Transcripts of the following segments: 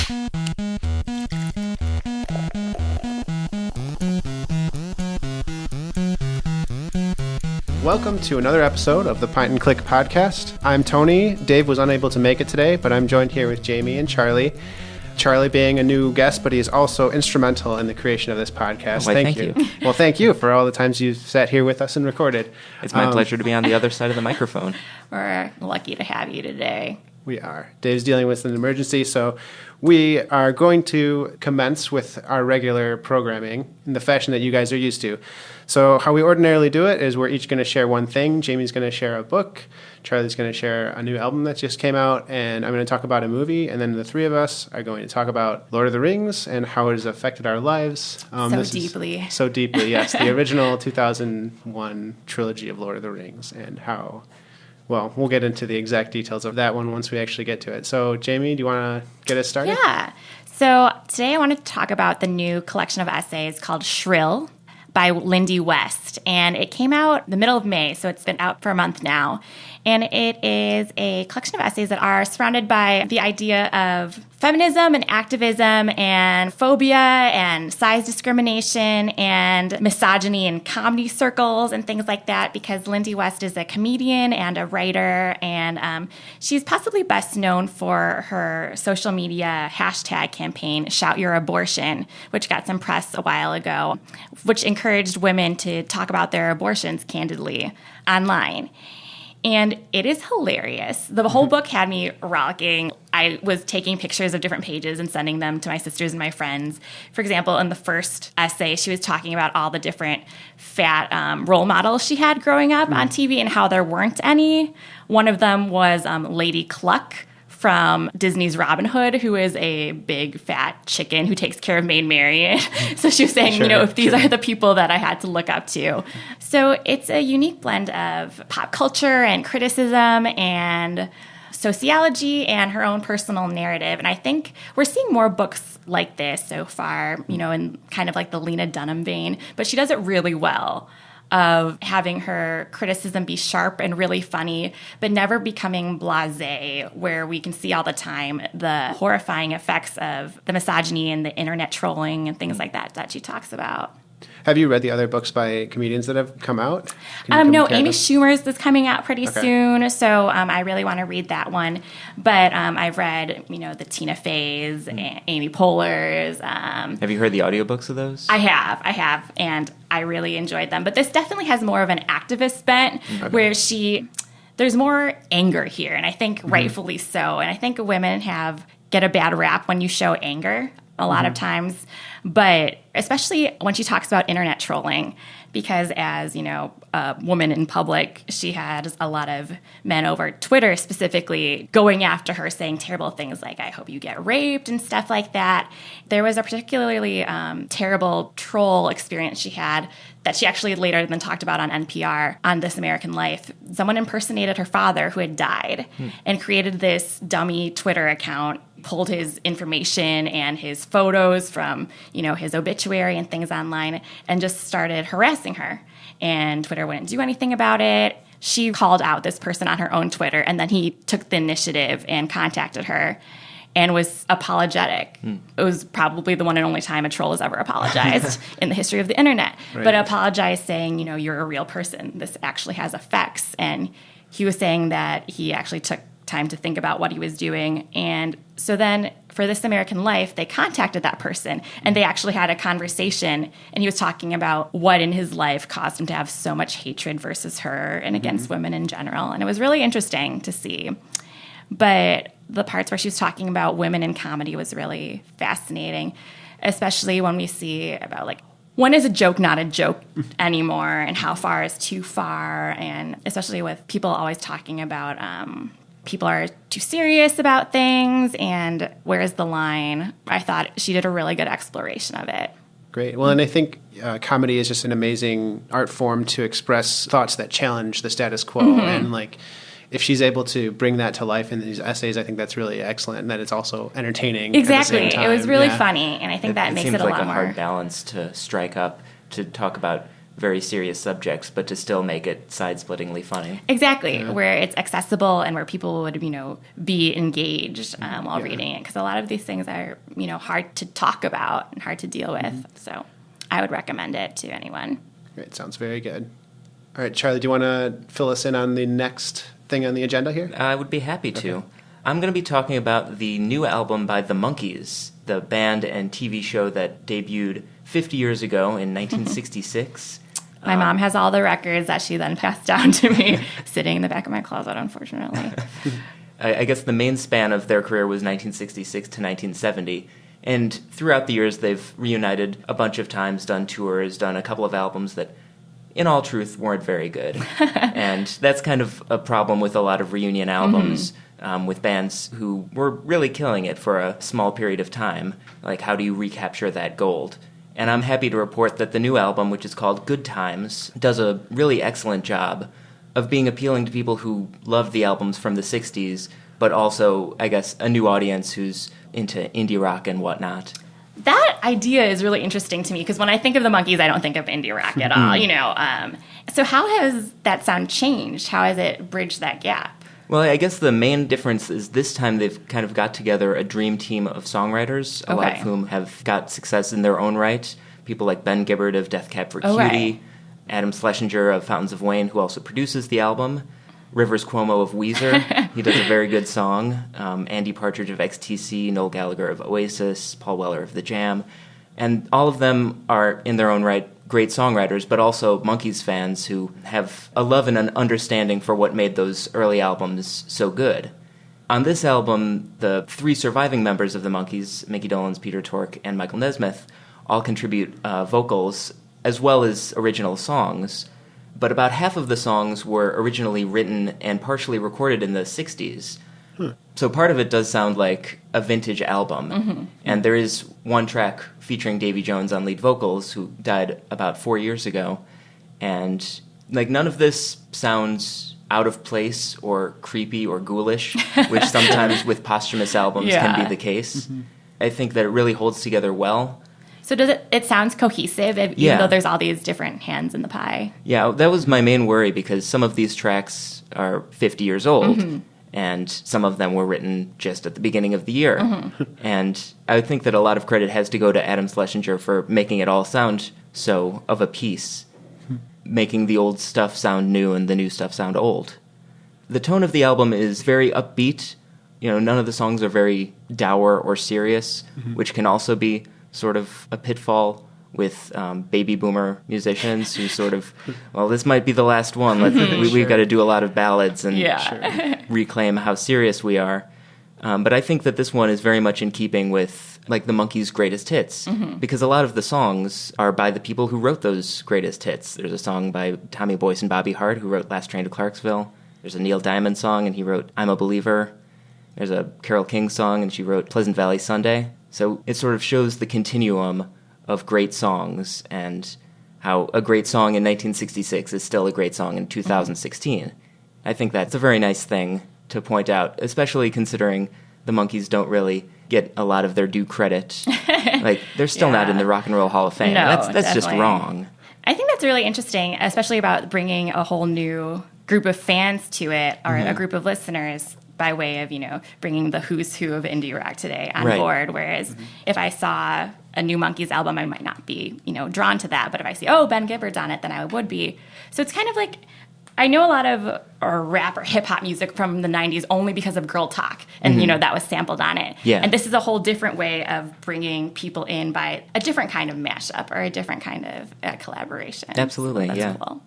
Welcome to another episode of the Pint and Click podcast. I'm Tony. Dave was unable to make it today, but I'm joined here with Jami and Charlie. Charlie being a new guest, but he's also instrumental in the creation of this podcast. Thank you. Well, thank you for all the times you've sat here with us and recorded. It's my pleasure to be on the other side of the microphone. We're lucky to have you today. We are. Dave's dealing with an emergency, so we are going to commence with our regular programming in the fashion that you guys are used to. So how we ordinarily do it is we're each going to share one thing. Jamie's going to share a book. Charlie's going to share a new album that just came out. And I'm going to talk about a movie. And then the three of us are going to talk about Lord of the Rings and how it has affected our lives. Deeply. So deeply, yes. The original 2001 trilogy of Lord of the Rings and how... Well, we'll get into the exact details of that one once we actually get to it. So, Jami, do you want to get us started? Yeah. So today I want to talk about the new collection of essays called Shrill by Lindy West. And it came out the middle of May, so it's been out for a month now. And it is a collection of essays that are surrounded by the idea of feminism and activism and phobia and size discrimination and misogyny in comedy circles and things like that, because Lindy West is a comedian and a writer, and she's possibly best known for her social media hashtag campaign, Shout Your Abortion, which got some press a while ago, which encouraged women to talk about their abortions candidly online. And it is hilarious. The whole book had me rollicking. I was taking pictures of different pages and sending them to my sisters and my friends. For example, in the first essay, she was talking about all the different fat role models she had growing up on TV and how there weren't any. One of them was Lady Cluck from Disney's Robin Hood, who is a big fat chicken who takes care of Maid Marian. So she was saying, if these are the people that I had to look up to. So it's a unique blend of pop culture and criticism and sociology and her own personal narrative. And I think we're seeing more books like this so far, in kind of like the Lena Dunham vein, but she does it really well, of having her criticism be sharp and really funny, but never becoming blasé, where we can see all the time the horrifying effects of the misogyny and the internet trolling and things like that she talks about. Have you read the other books by comedians that have come out? No, Amy Schumer's is coming out pretty soon, so I really want to read that one. But I've read, the Tina Fey's, Amy Poehler's. Have you heard the audiobooks of those? I have, and I really enjoyed them. But this definitely has more of an activist bent, where there's more anger here, and I think rightfully so. And I think women get a bad rap when you show anger a lot of times, but especially when she talks about internet trolling, because as, a woman in public, she had a lot of men over Twitter specifically going after her, saying terrible things like, I hope you get raped and stuff like that. There was a particularly terrible troll experience she had that she actually later then talked about on NPR on This American Life. Someone impersonated her father who had died and created this dummy Twitter account, pulled his information and his photos from, his obituary and things online, and just started harassing her. And Twitter wouldn't do anything about it. She called out this person on her own Twitter, and then he took the initiative and contacted her and was apologetic. It was probably the one and only time a troll has ever apologized in the history of the internet. Right. But apologized saying, you're a real person. This actually has effects. And he was saying that he actually took time to think about what he was doing. And so then for This American Life, they contacted that person, and they actually had a conversation, and he was talking about what in his life caused him to have so much hatred versus her and against women in general. And it was really interesting to see. But the parts where she was talking about women in comedy was really fascinating, especially when we see about when is a joke not a joke anymore, and how far is too far, and especially with people always talking about people are too serious about things, and where's the line? I thought she did a really good exploration of it. Great. Well, and I think comedy is just an amazing art form to express thoughts that challenge the status quo. And if she's able to bring that to life in these essays, I think that's really excellent, and that it's also entertaining. Exactly. At the same time. It was really funny, and I think that makes it a lot more. It seems like a hard balance to strike up, to talk about very serious subjects, but to still make it side-splittingly funny. Exactly, where it's accessible and where people would, be engaged while reading it. Because a lot of these things are, hard to talk about and hard to deal with. So I would recommend it to anyone. Great, sounds very good. All right, Charlie, do you want to fill us in on the next thing on the agenda here? I would be happy to. I'm going to be talking about the new album by the Monkees, the band and TV show that debuted 50 years ago in 1966. My mom has all the records that she then passed down to me, sitting in the back of my closet, unfortunately. I guess the main span of their career was 1966 to 1970. And throughout the years, they've reunited a bunch of times, done tours, done a couple of albums that, in all truth, weren't very good. And that's kind of a problem with a lot of reunion albums, with bands who were really killing it for a small period of time. Like, how do you recapture that gold? And I'm happy to report that the new album, which is called Good Times, does a really excellent job of being appealing to people who loved the albums from the 60s, but also, I guess, a new audience who's into indie rock and whatnot. That idea is really interesting to me, because when I think of the Monkees, I don't think of indie rock at all, So how has that sound changed? How has it bridged that gap? Well, I guess the main difference is this time they've kind of got together a dream team of songwriters, a lot of whom have got success in their own right. People like Ben Gibbard of Death Cab for Cutie, Adam Schlesinger of Fountains of Wayne, who also produces the album, Rivers Cuomo of Weezer, he does a very good song, Andy Partridge of XTC, Noel Gallagher of Oasis, Paul Weller of The Jam, and all of them are, in their own right, great songwriters, but also Monkees fans who have a love and an understanding for what made those early albums so good. On this album, the three surviving members of the Monkees, Mickey Dolenz, Peter Tork, and Michael Nesmith, all contribute vocals as well as original songs, but about half of the songs were originally written and partially recorded in the 60s. So part of it does sound like a vintage album. And there is one track featuring Davy Jones on lead vocals, who died about 4 years ago. And none of this sounds out of place or creepy or ghoulish, which sometimes with posthumous albums can be the case. I think that it really holds together well. So does it sounds cohesive, even though there's all these different hands in the pie? Yeah, that was my main worry, because some of these tracks are 50 years old. And some of them were written just at the beginning of the year. And I think that a lot of credit has to go to Adam Schlesinger for making it all sound so of a piece, making the old stuff sound new and the new stuff sound old. The tone of the album is very upbeat. None of the songs are very dour or serious, which can also be sort of a pitfall with baby boomer musicians who sort of, well, this might be the last one. We've got to do a lot of ballads and reclaim how serious we are. But I think that this one is very much in keeping with the Monkees' greatest hits, because a lot of the songs are by the people who wrote those greatest hits. There's a song by Tommy Boyce and Bobby Hart, who wrote Last Train to Clarksville. There's a Neil Diamond song, and he wrote I'm a Believer. There's a Carole King song, and she wrote Pleasant Valley Sunday. So it sort of shows the continuum of great songs, and how a great song in 1966 is still a great song in 2016. I think that's a very nice thing to point out, especially considering the Monkees don't really get a lot of their due credit. They're still not in the Rock and Roll Hall of Fame. No, that's just wrong. I think that's really interesting, especially about bringing a whole new group of fans to it, or a group of listeners, by way of, bringing the who's who of indie rock today on board. Whereas if I saw a new Monkees album, I might not be, drawn to that. But if I see, Ben Gibbard's on it, then I would be. So it's kind of like, I know a lot of rap or hip-hop music from the 90s only because of Girl Talk. And, that was sampled on it. Yeah. And this is a whole different way of bringing people in by a different kind of mashup or a different kind of collaboration. Absolutely, so that's cool.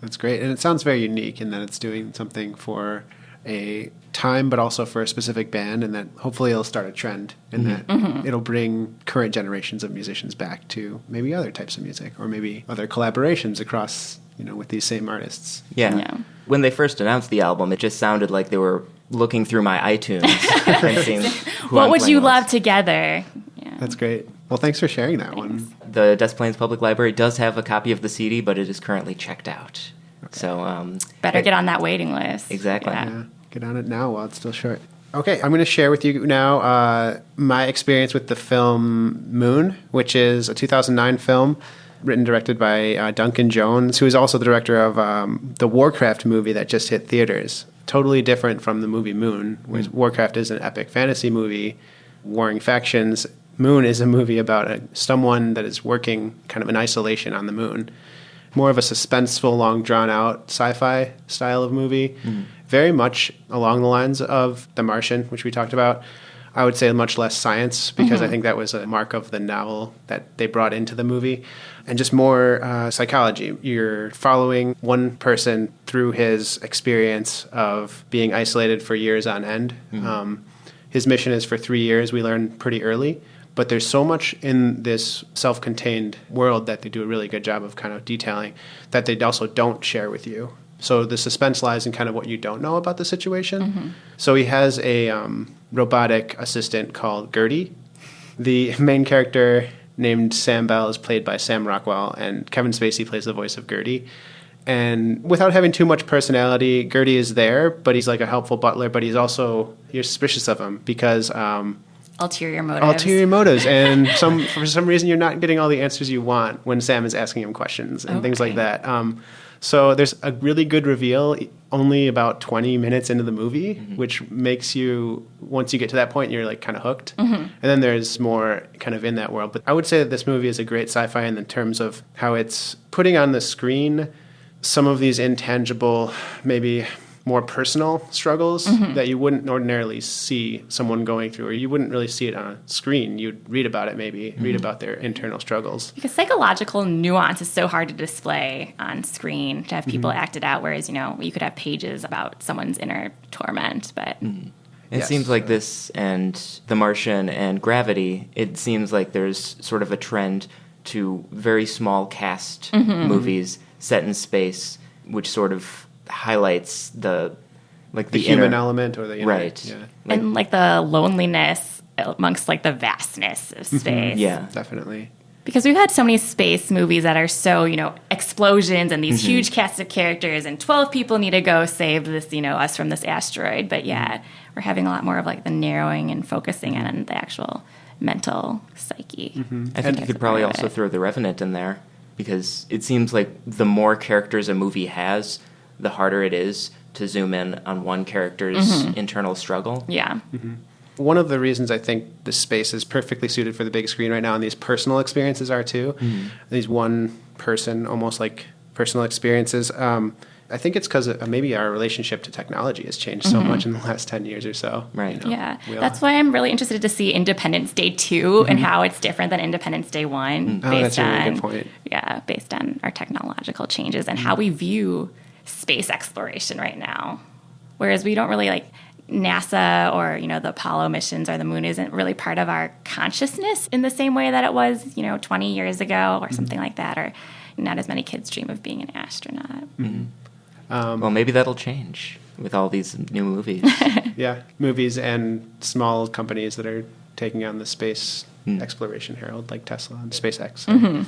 That's great. And it sounds very unique in that it's doing something for a time, but also for a specific band, and that hopefully it'll start a trend, and that it'll bring current generations of musicians back to maybe other types of music, or maybe other collaborations across, with these same artists. Yeah. When they first announced the album, it just sounded like they were looking through my iTunes and seeing who what I'm would you with. love together? Yeah. That's great. Well, thanks for sharing that one. The Des Plaines Public Library does have a copy of the CD, but it is currently checked out. Okay. So better get on that waiting list. Exactly. Yeah. Get on it now while it's still short. Okay, I'm going to share with you now my experience with the film Moon, which is a 2009 film written and directed by Duncan Jones, who is also the director of the Warcraft movie that just hit theaters. Totally different from the movie Moon, where Warcraft is an epic fantasy movie, warring factions. Moon is a movie about someone that is working kind of in isolation on the moon. More of a suspenseful, long, drawn-out sci-fi style of movie. Very much along the lines of The Martian, which we talked about. I would say much less science, because I think that was a mark of the novel that they brought into the movie. And just more psychology. You're following one person through his experience of being isolated for years on end. His mission is for 3 years, we learn pretty early. But there's so much in this self-contained world that they do a really good job of kind of detailing that they also don't share with you. So the suspense lies in kind of what you don't know about the situation. So he has a robotic assistant called Gertie. The main character, named Sam Bell, is played by Sam Rockwell, and Kevin Spacey plays the voice of Gertie. And without having too much personality, Gertie is there, but he's like a helpful butler, but you're suspicious of him because... ulterior motives. And for some reason, you're not getting all the answers you want when Sam is asking him questions and things like that. So there's a really good reveal only about 20 minutes into the movie, which makes you, once you get to that point, you're like kind of hooked. And then there's more kind of in that world. But I would say that this movie is a great sci-fi in the terms of how it's putting on the screen some of these intangible, maybe more personal struggles that you wouldn't ordinarily see someone going through, or you wouldn't really see it on a screen. You'd read about it, maybe read about their internal struggles. Because psychological nuance is so hard to display on screen, to have people act it out, whereas, you could have pages about someone's inner torment. But It seems like this and The Martian and Gravity, it seems like there's sort of a trend to very small cast movies set in space, which sort of highlights the human inner element, or the inner, right, yeah. And like the loneliness amongst like the vastness of space. Yeah, definitely. Because we've had so many space movies that are so, explosions and these huge cast of characters, and 12 people need to go save this, us from this asteroid. But yeah, we're having a lot more of like the narrowing and focusing on the actual mental psyche. I think you could probably also throw The Revenant in there, because it seems like the more characters a movie has, the harder it is to zoom in on one character's internal struggle. Yeah. One of the reasons I think the space is perfectly suited for the big screen right now, and these personal experiences are too, these one person, almost like personal experiences, I think it's because maybe our relationship to technology has changed so much in the last 10 years or so. Right. Yeah. That's why I'm really interested to see Independence Day 2 and how it's different than Independence Day 1. That's a really good point. Yeah, based on our technological changes and how we view space exploration right now. Whereas we don't really like NASA or, the Apollo missions or the moon isn't really part of our consciousness in the same way that it was, 20 years ago or something like that. Or not as many kids dream of being an astronaut. Well, maybe that'll change with all these new movies. Yeah, movies and small companies that are taking on the space exploration herald, like Tesla and SpaceX.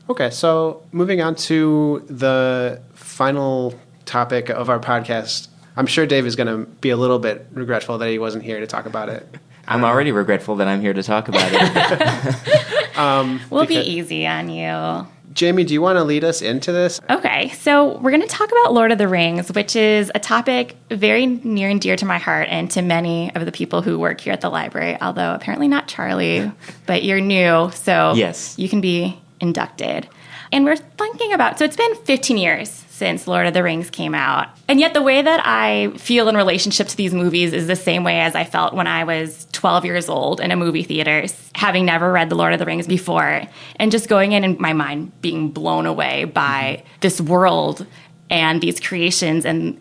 Okay, so moving on to the final topic of our podcast. I'm sure Dave is going to be a little bit regretful that he wasn't here to talk about it. I'm already regretful that I'm here to talk about it. We'll be easy on you. Jami, do you want to lead us into this? Okay, so we're going to talk about Lord of the Rings, which is a topic very near and dear to my heart and to many of the people who work here at the library, although apparently not Charlie, but you're new, so yes, you can be inducted. And we're thinking about, so it's been 15 years since Lord of the Rings came out. And yet the way that I feel in relationship to these movies is the same way as I felt when I was 12 years old in a movie theater, having never read The Lord of the Rings before, and just going in my mind being blown away by this world and these creations and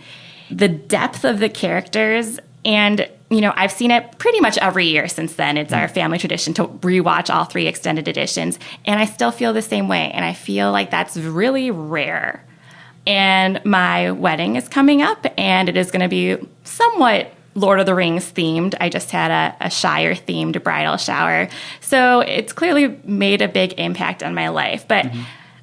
the depth of the characters. And, I've seen it pretty much every year since then. It's our family tradition to rewatch all 3 extended editions. And I still feel the same way. And I feel like that's really rare. And my wedding is coming up, and it is going to be somewhat Lord of the Rings themed. I just had a Shire themed bridal shower. So it's clearly made a big impact on my life. But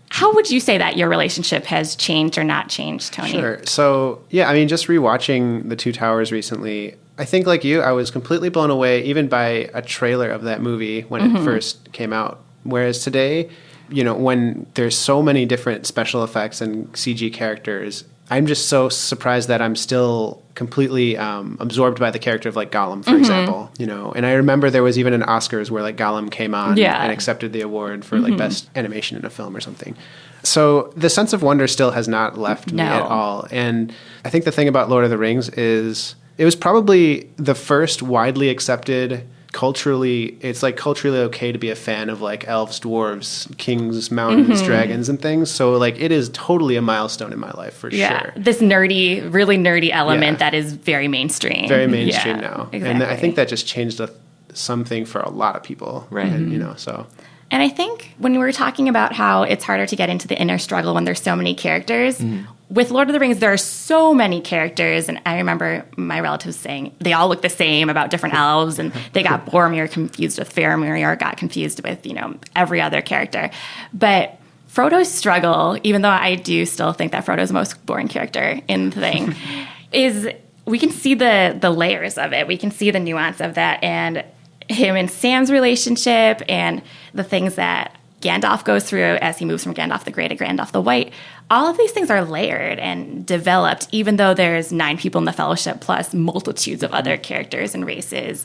how would you say that your relationship has changed or not changed, Tony? Sure. So, just rewatching The Two Towers recently, I think like you, I was completely blown away even by a trailer of that movie when it first came out. Whereas today, when there's so many different special effects and CG characters, I'm just so surprised that I'm still completely absorbed by the character of like Gollum, for example. And I remember there was even an Oscars where like Gollum came on and accepted the award for like best animation in a film or something. So the sense of wonder still has not left me at all. And I think the thing about Lord of the Rings is it was probably the first widely accepted it's culturally okay to be a fan of like elves, dwarves, kings, mountains, dragons, and things. So like it is totally a milestone in my life for sure. This really nerdy element that is very mainstream. Very mainstream now. Exactly. And I think that just changed something for a lot of people. Right. And, so. And I think when we were talking about how it's harder to get into the inner struggle when there's so many characters, with Lord of the Rings, there are so many characters. And I remember my relatives saying they all look the same about different elves. And they got Boromir confused with Faramir, or got confused with, every other character. But Frodo's struggle, even though I do still think that Frodo's the most boring character in the thing, is we can see the layers of it. We can see the nuance of that. And him and Sam's relationship and the things that Gandalf goes through as he moves from Gandalf the Grey to Gandalf the White. All of these things are layered and developed, even though there's 9 people in the Fellowship plus multitudes of other characters and races.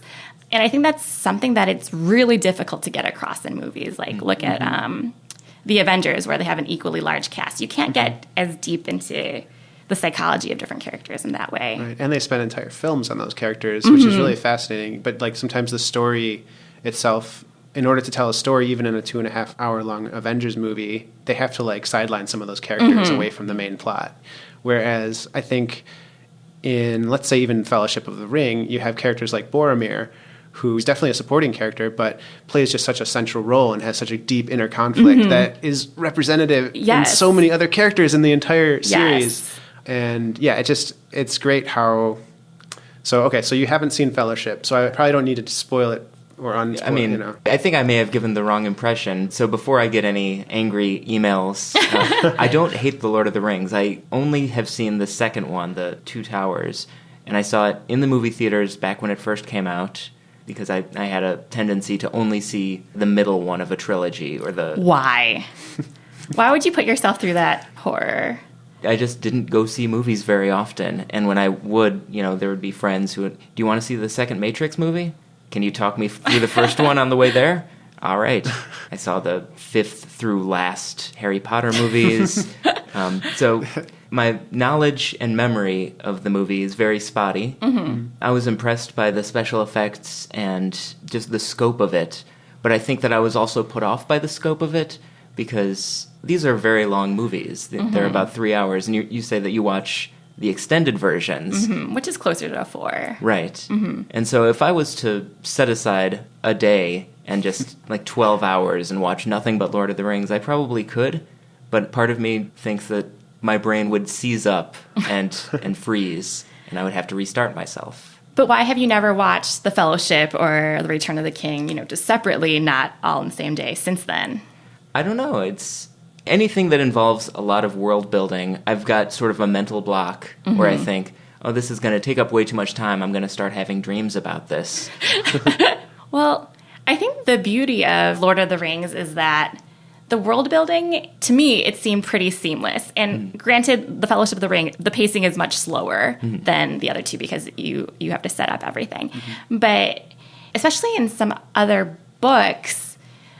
And I think that's something that it's really difficult to get across in movies. Like, look at the Avengers, where they have an equally large cast. You can't get as deep into the psychology of different characters in that way. Right. And they spend entire films on those characters, which is really fascinating. But like sometimes the story itself, in order to tell a story, even in a 2.5 hour long Avengers movie, they have to like sideline some of those characters away from the main plot. Whereas I think in, let's say, even Fellowship of the Ring, you have characters like Boromir, who's definitely a supporting character, but plays just such a central role and has such a deep inner conflict that is representative in so many other characters in the entire series. And yeah, it's great how. So you haven't seen Fellowship, so I probably don't need to spoil it or unspoil it. I think I may have given the wrong impression. So before I get any angry emails, I don't hate The Lord of the Rings. I only have seen the second one, The Two Towers, and I saw it in the movie theaters back when it first came out, because I had a tendency to only see the middle one of a trilogy or the. Why? Why would you put yourself through that horror? I just didn't go see movies very often. And when I would, there would be friends who would, do you want to see the second Matrix movie? Can you talk me through the first one on the way there? All right. I saw the 5th through last Harry Potter movies. So my knowledge and memory of the movie is very spotty. I was impressed by the special effects and just the scope of it. But I think that I was also put off by the scope of it, because these are very long movies. They're about 3 hours, and you say that you watch the extended versions. Which is closer to a 4. Right. And so if I was to set aside a day and just like 12 hours and watch nothing but Lord of the Rings, I probably could, but part of me thinks that my brain would seize up and freeze, and I would have to restart myself. But why have you never watched The Fellowship or The Return of the King, just separately, not all in the same day since then? I don't know. It's anything that involves a lot of world building. I've got sort of a mental block where I think, oh, this is going to take up way too much time. I'm going to start having dreams about this. Well, I think the beauty of Lord of the Rings is that the world building, to me, it seemed pretty seamless. And granted, The Fellowship of the Ring, the pacing is much slower than the other two, because you have to set up everything. But especially in some other books,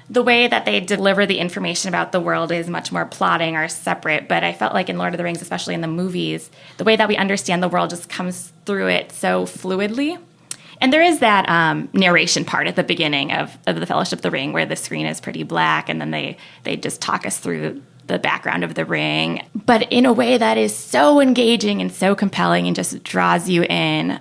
the way that they deliver the information about the world is much more plotting or separate. But I felt like in Lord of the Rings, especially in the movies, the way that we understand the world just comes through it so fluidly. And there is that narration part at the beginning of The Fellowship of the Ring, where the screen is pretty black, and then they just talk us through the background of the ring, but in a way that is so engaging and so compelling and just draws you in.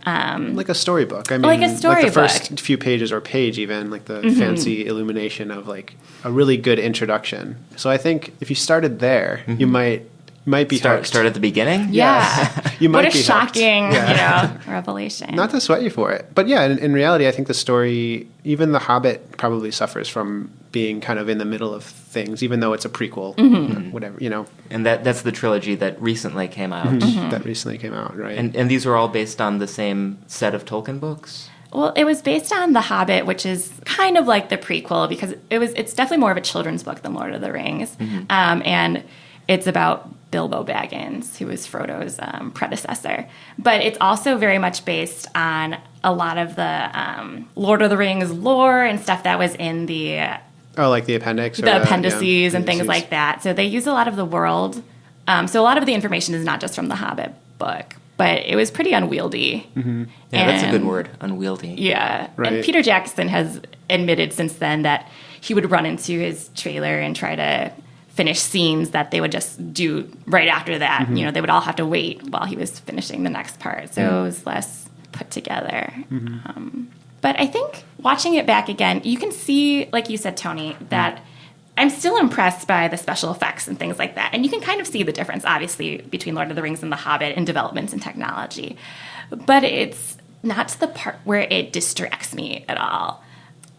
Like a storybook. I mean, like a storybook. Like the first few pages or page even, like the fancy illumination of like a really good introduction. So I think if you started there, you might be hooked. Start at the beginning? Yeah. You might what a be shocking, revelation. Not to sweat you for it. But yeah, in reality, I think the story, even The Hobbit probably suffers from being kind of in the middle of things, even though it's a prequel, whatever. And that's the trilogy that recently came out. That recently came out, right? And these are all based on the same set of Tolkien books? Well, it was based on The Hobbit, which is kind of like the prequel because it's definitely more of a children's book than Lord of the Rings. And it's about Bilbo Baggins, who was Frodo's predecessor. But it's also very much based on a lot of the Lord of the Rings lore and stuff that was in the... like the appendix? The appendices and things like that. So they use a lot of the world. So a lot of the information is not just from the Hobbit book. But it was pretty unwieldy. Yeah, that's a good word, unwieldy. Yeah. Right. And Peter Jackson has admitted since then that he would run into his trailer and try to finish scenes that they would just do right after that. You know, they would all have to wait while he was finishing the next part. So it was less put together. But I think watching it back again, you can see, like you said, Tony, that I'm still impressed by the special effects and things like that. And you can kind of see the difference, obviously, between Lord of the Rings and The Hobbit in developments in technology. But it's not to the part where it distracts me at all.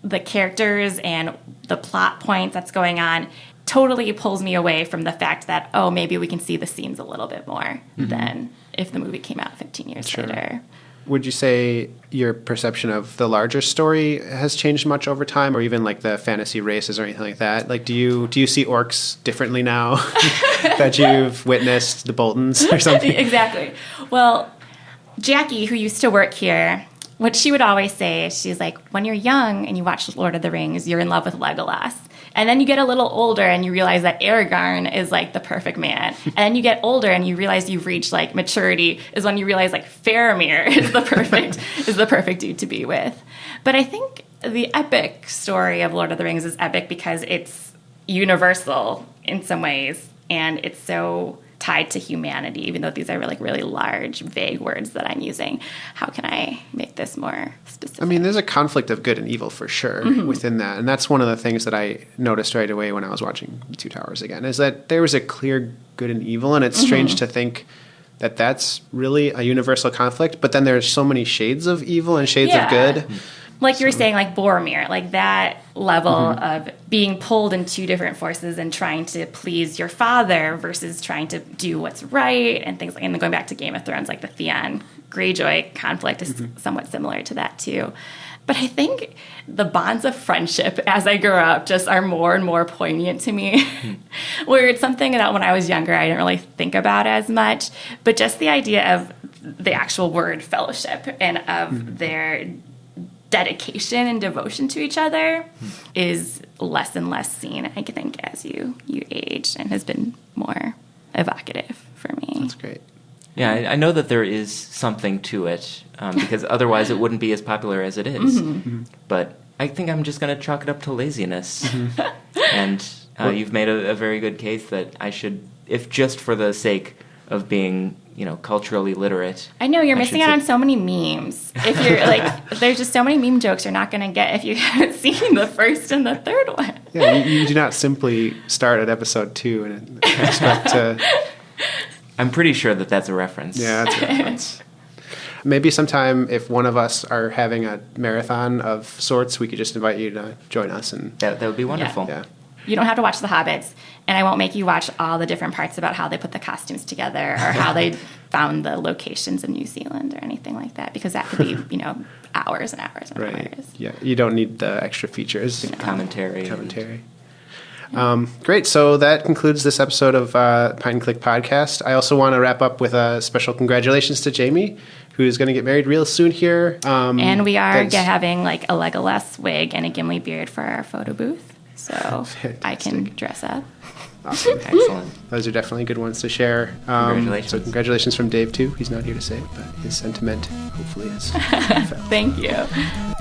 The characters and the plot points that's going on totally pulls me away from the fact that, oh, maybe we can see the scenes a little bit more than if the movie came out 15 years later. Would you say your perception of the larger story has changed much over time, or even like the fantasy races or anything like that? Like, do you see orcs differently now that you've witnessed the Boltons or something? Exactly. Well, Jackie, who used to work here, what she would always say is she's like, when you're young and you watch Lord of the Rings, you're in love with Legolas. And then you get a little older and you realize that Aragorn is like the perfect man. And then you get older and you realize you've reached like maturity is when you realize like Faramir is the perfect dude to be with. But I think the epic story of Lord of the Rings is epic because it's universal in some ways and it's so tied to humanity, even though these are like really large, vague words that I'm using. How can I make this more specific? I mean, there's a conflict of good and evil for sure within that. And that's one of the things that I noticed right away when I was watching Two Towers again, is that there was a clear good and evil. And it's strange to think that that's really a universal conflict. But then there's so many shades of evil and shades of good. Like you were saying, like Boromir, like that level of being pulled in two different forces and trying to please your father versus trying to do what's right and things like, and then going back to Game of Thrones, like the Theon Greyjoy conflict is somewhat similar to that too. But I think the bonds of friendship as I grew up just are more and more poignant to me, where it's something that when I was younger I didn't really think about as much, but just the idea of the actual word fellowship and of their dedication and devotion to each other is less and less seen, I think, as you age, and has been more evocative for me. That's great. Yeah, I know that there is something to it, because otherwise it wouldn't be as popular as it is. But I think I'm just going to chalk it up to laziness. And you've made a very good case that I should, if just for the sake of being, culturally literate. I know, you're missing out on so many memes. If you're like, there's just so many meme jokes you're not going to get if you haven't seen the first and the third one. Yeah, you do not simply start at episode 2 and expect to... I'm pretty sure that that's a reference. Yeah, that's a reference. Maybe sometime if one of us are having a marathon of sorts, we could just invite you to join us. And that would be wonderful. Yeah. You don't have to watch The Hobbits, and I won't make you watch all the different parts about how they put the costumes together or how they found the locations in New Zealand or anything like that, because that could be, hours and hours and hours. Yeah, you don't need the extra features. Commentary. Great. So that concludes this episode of Pine Click Podcast. I also want to wrap up with a special congratulations to Jami, who's going to get married real soon here. And we are having like a Legolas wig and a Gimli beard for our photo booth. So Fantastic. I can dress up. Awesome. Excellent. Those are definitely good ones to share. Congratulations. So congratulations from Dave, too. He's not here to say it, but his sentiment hopefully is felt. Thank you.